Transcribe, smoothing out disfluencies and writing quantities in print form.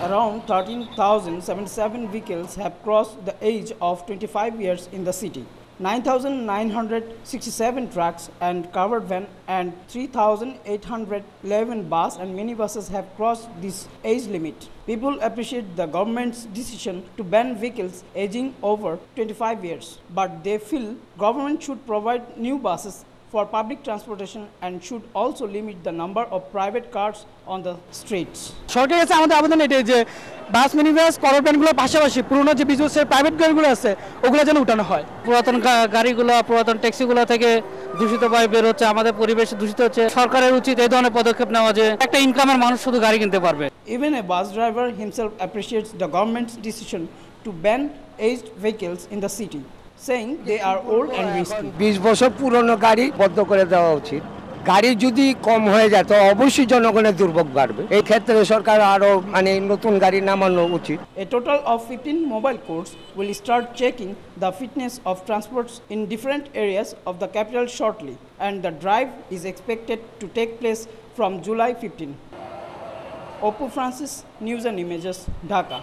Around 13,077 vehicles have crossed the age of 25 years in the city. 9,967 trucks and covered van and 3,811 bus and minibuses have crossed this age limit. People appreciate the government's decision to ban vehicles aging over 25 years, but they feel government should provide new buses for public transportation and should also limit the number of private cars on the streets. সরকারের কাছে আমাদের আবেদন এটাই যে bus minibus করভ্যানগুলোর পাশাপাশি পুরনো যে বিজনেসের প্রাইভেট গাড়িগুলো আছে ওগুলো যেন উঠানো হয়। পুরাতন গাড়িগুলো পুরাতন ট্যাক্সিগুলো থেকে দূষিত বায়ু বের হচ্ছে, আমাদের পরিবেশ দূষিত হচ্ছে। সরকারের উচিত এই ধরনের পদক্ষেপ নেওয়া যে একটা ইনকামের মানুষ শুধু গাড়ি কিনতে পারবে। Even a bus driver himself appreciates the government's decision to ban aged vehicles in the city, saying they are old and risky. 20 বছর পুরনো গাড়ি বন্ধ করে দেওয়া উচিত। গাড়ি যদি কম হয়ে যায় তো অবশ্যই জনগণের দুর্ভোগ বাড়বে। এই ক্ষেত্রে সরকার আরো নতুন গাড়ি নামানো উচিত। A total of 15 mobile courts will start checking the fitness of transports in different areas of the capital shortly, and the drive is expected to take place from July 15. Oppo Francis, News and Images, Dhaka.